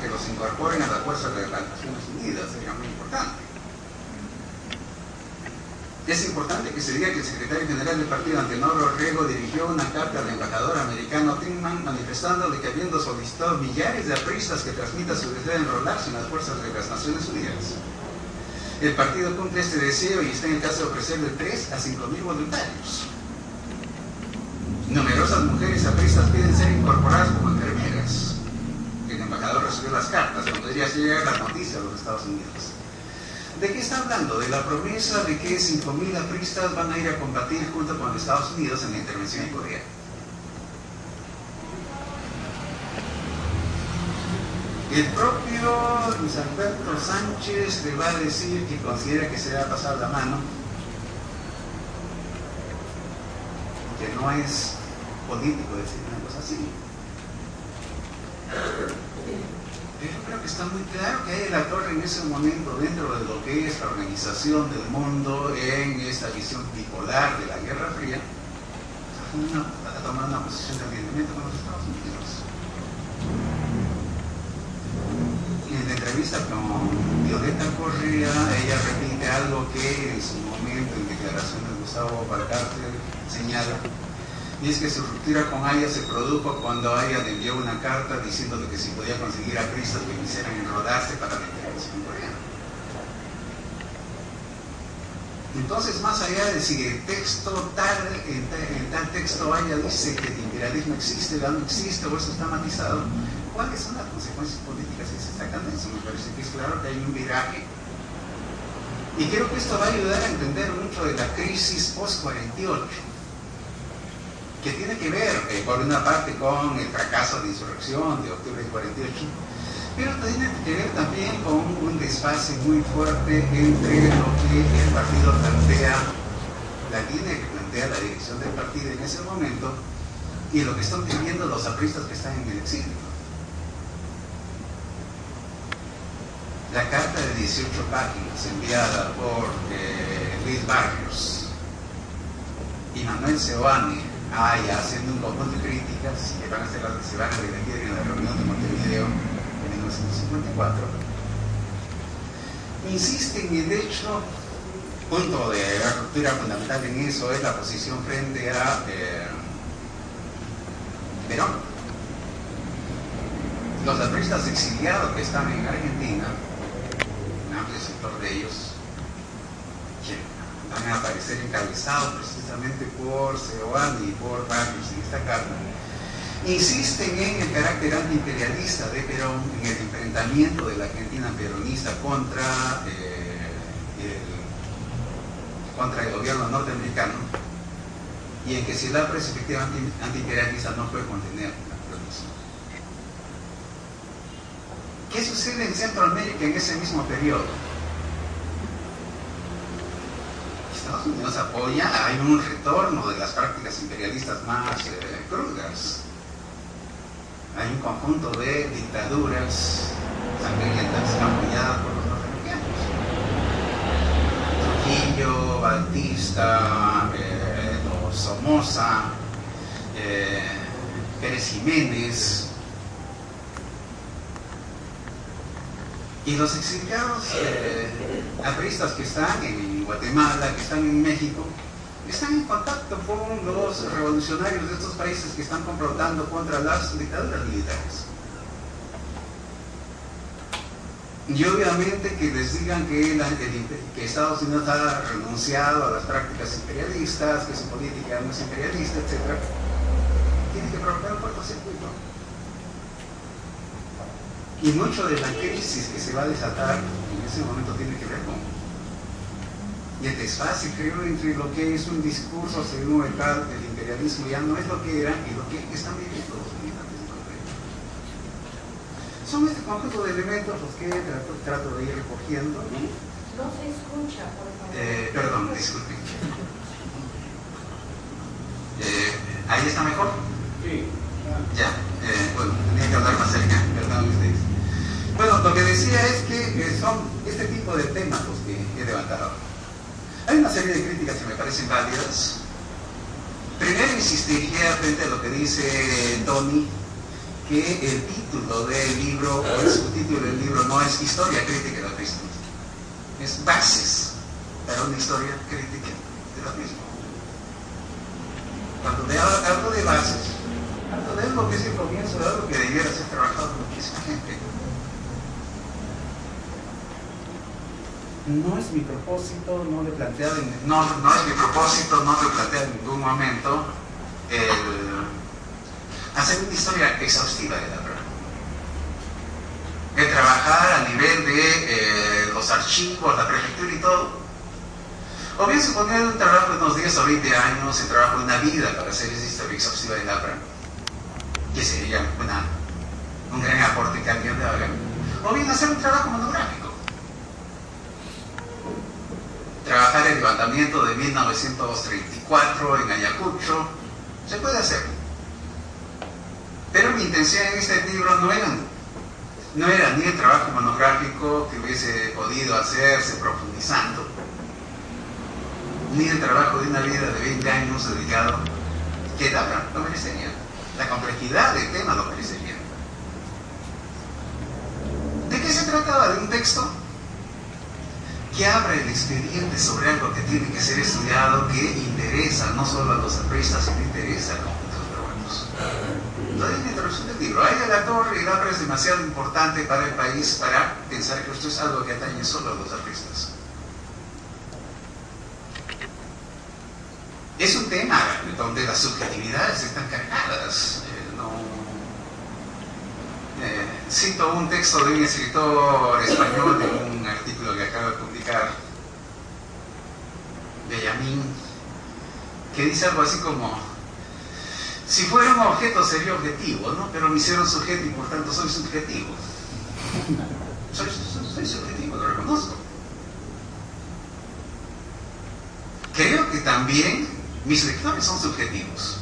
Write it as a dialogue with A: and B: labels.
A: que los incorporen a las fuerzas de las Naciones Unidas, sería muy importante. Es importante que se diga que el secretario general del partido, Antenor Orrego, dirigió una carta al embajador americano Tinman manifestándole que, habiendo solicitado millares de apristas que transmitan su deseo de enrolarse en las fuerzas de las Naciones Unidas, el partido cumple este deseo y está en el caso de ofrecer de 3 a 5.000 voluntarios. Numerosas mujeres apristas piden ser incorporadas como enfermeras. El embajador recibió las cartas cuando ya llegar la noticia a los Estados Unidos. ¿De qué está hablando? De la promesa de que 5.000 apristas van a ir a combatir junto con los Estados Unidos en la intervención en Corea. El propio Luis Alberto Sánchez le va a decir que considera que se va a pasar la mano, que no es político decir una cosa así. Pero yo creo que está muy claro que hay la torre en ese momento dentro de lo que es la organización del mundo en esta visión bipolar de la Guerra Fría, está tomando una posición de alineamiento con los Estados Unidos. En la entrevista con Violeta Correa, ella repite algo que en su momento en declaración de Gustavo Valcárcel señala, y es que su ruptura con Haya se produjo cuando Haya le envió una carta diciéndole que si podía conseguir apristas que quisieran enrolarse para la intervención coreana. Entonces, más allá de si el texto en tal texto Haya dice que el imperialismo existe o no existe, o eso está matizado, ¿cuáles son las consecuencias políticas que se sacan de eso? Me parece que es claro que hay un viraje. Y creo que esto va a ayudar a entender mucho de la crisis post-48, que tiene que ver, por una parte, con el fracaso de insurrección de octubre del 48, pero tiene que ver también con un desfase muy fuerte entre lo que el partido plantea, la línea que plantea la dirección del partido en ese momento, y lo que están viviendo los apristas que están en el exilio. La carta de 18 páginas enviada por Luis Barrios y Manuel Seoane haciendo un conjunto de críticas que se van a debatir en la reunión de Montevideo en 1954, insiste en el hecho, punto de ruptura fundamental en eso es la posición frente a Perón. Los apristas exiliados que están en Argentina, un amplio sector de ellos, que van a aparecer encabezados precisamente por Seoane y por Barrios en esta carta, insisten en el carácter antiimperialista de Perón, en el enfrentamiento de la Argentina peronista contra el gobierno norteamericano, y en que si la perspectiva antiimperialista no puede contener la producción. ¿Qué sucede en Centroamérica en ese mismo periodo? Estados Unidos apoya, hay un retorno de las prácticas imperialistas más crudas. Hay un conjunto de dictaduras sangrientas apoyadas por los norteamericanos. Trujillo, Batista, Somoza, Pérez Jiménez. Y los exiliados apristas que están en Guatemala, que están en México, están en contacto con los revolucionarios de estos países que están confrontando contra las dictaduras militares. Y obviamente que les digan que Estados Unidos ha renunciado a las prácticas imperialistas, que su política no es imperialista, etc., tiene que provocar un cortocircuito. Y mucho de la crisis que se va a desatar en ese momento tiene que ver con el desfase, creo, entre lo que es un discurso según el imperialismo ya no es lo que era y lo que están viviendo los militantes en concreto. Son este conjunto de elementos los que trato de ir recogiendo.
B: No se escucha, por favor.
A: Perdón, disculpen. ¿Ahí está mejor?
C: Sí.
A: Ya, bueno, tenía que hablar más cerca, perdón ustedes. Bueno, lo que decía es que son este tipo de temas los que he levantado. Hay una serie de críticas que me parecen válidas. Primero insistiría frente a lo que dice Tony, que el título del libro o el subtítulo título del libro no es Historia Crítica del Ateísmo, es Bases para una historia crítica del ateísmo. Cuando hablo de bases, hablo de algo que es el comienzo de algo que debiera ser trabajado por muchísima gente. No es mi propósito, no lo he planteado en ningún momento hacer una historia exhaustiva de la verdad. El trabajar a nivel de los archivos, la prefectura y todo. O bien suponer un trabajo de unos 10 o 20 años, el trabajo de una vida para hacer esa historia exhaustiva de la verdad, que sería un gran aporte que alguien le haga. O bien hacer un trabajo monográfico. Trabajar el levantamiento de 1934 en Ayacucho, se puede hacer. Pero mi intención en este libro no era ni el trabajo monográfico que hubiese podido hacerse profundizando, ni el trabajo de una vida de 20 años dedicado, que lo merecería. La complejidad del tema lo merecería. ¿De qué se trataba? De un texto que abre el expediente sobre algo que tiene que ser estudiado, que interesa no solo a los apristas, sino interesa a los peruanos. Lo dice en la introducción del libro. Ahí la torre y la obra es demasiado importante para el país para pensar que esto es algo que atañe solo a los apristas. Es un tema donde las subjetividades están cargadas. Cito un texto de un escritor español en un artículo que acaba de publicar, Bellamín, que dice algo así como: si fuera un objeto sería objetivo, ¿no? Pero me hicieron sujeto y por tanto soy subjetivo. Soy subjetivo, lo reconozco. Creo que también mis lectores son subjetivos.